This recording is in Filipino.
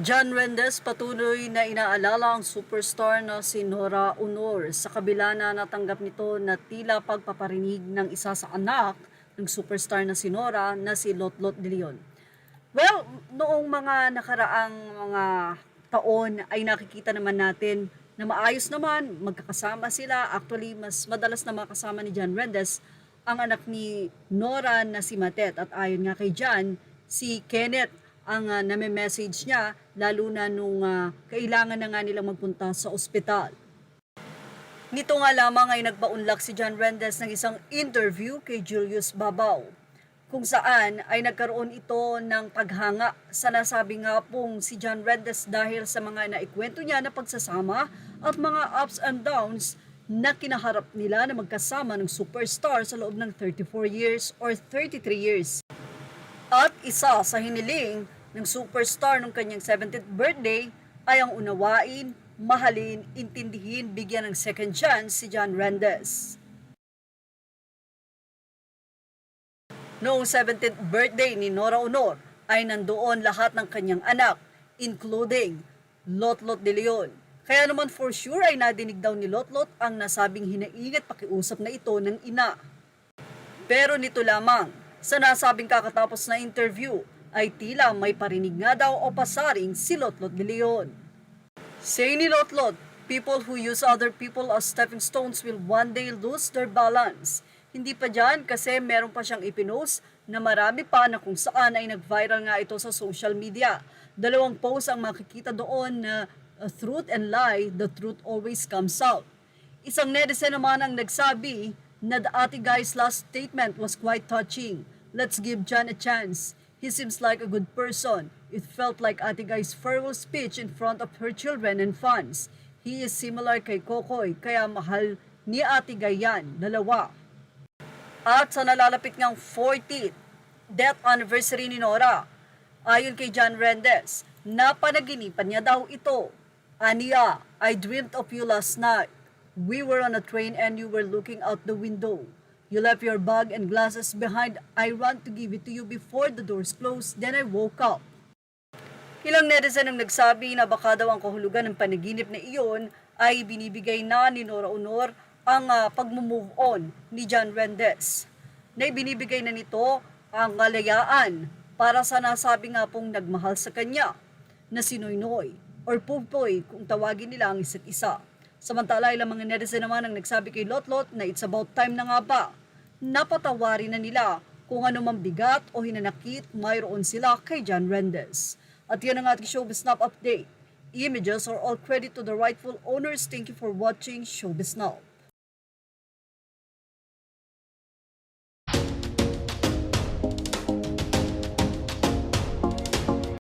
John Rendez patuloy na inaalala ang superstar na si Nora Aunor sa kabila na natanggap nito na tila pagpaparinig ng isa sa anak ng superstar na si Nora na si Lotlot de Leon. Well, noong mga nakaraang mga taon ay nakikita naman natin na maayos naman, magkakasama sila. Actually, mas madalas na makasama ni John Rendez ang anak ni Nora na si Matet. At ayon nga kay John, si Kenneth ang name-message niya, lalo na nung kailangan na nga nilang magpunta sa ospital. Nito nga lamang ay nagpaunlak si John Rendez ng isang interview kay Julius Babaw, kung saan ay nagkaroon ito ng paghanga sa nasabi nga pong si John Rendez dahil sa mga naikwento niya na pagsasama at mga ups and downs na kinaharap nila na magkasama ng superstar sa loob ng 34 years or 33 years. At isa sa hiniling ng superstar nung kanyang 70th birthday ay ang unawain, mahalin, intindihin, bigyan ng second chance si John Rendez. Noong 17th birthday ni Nora Aunor ay nandoon lahat ng kanyang anak, including Lotlot de Leon. Kaya naman for sure ay nadinig daw ni Lotlot ang nasabing hinaing at pakiusap na ito ng ina. Pero nito lamang, sa nasabing kakatapos na interview ay tila may parinig nga daw o pasaring si Lotlot de Leon. Say ni Lotlot, people who use other people as stepping stones will one day lose their balance. Hindi pa dyan kasi meron pa siyang ipinost na marami pa na kung saan ay nag-viral nga ito sa social media. 2 post ang makikita doon na truth and lie, the truth always comes out. Isang netizen naman ang nagsabi na the ate guy's last statement was quite touching. Let's give John a chance. He seems like a good person. It felt like ate guy's farewell speech in front of her children and fans. He is similar kay Kokoy, kaya mahal ni ate guy yan, dalawa. At sa nalalapit ngang 40th death anniversary ni Nora, ayon kay John Rendez, napanaginipan niya daw ito. Aniya, I dreamt of you last night. We were on a train and you were looking out the window. You left your bag and glasses behind. I ran to give it to you before the doors closed. Then I woke up. Ilang netizen ang nagsabi na baka daw ang kahulugan ng panaginip na iyon ay binibigay na ni Nora Aunor ang pag-move on ni John Rendez. Na ibinibigay na nito ang kalayaan para sa nasabi nga pong nagmahal sa kanya na si Noynoy or Pugpoy kung tawagin nila ang isa't isa. Samantala, ilang mga netizen naman ang nagsabi kay Lotlot na it's about time na nga ba. Napatawarin na nila kung ano mang bigat o hinanakit mayroon sila kay John Rendez. At yan ang ating Showbiz Now update. Images are all credit to the rightful owners. Thank you for watching Showbiz Now.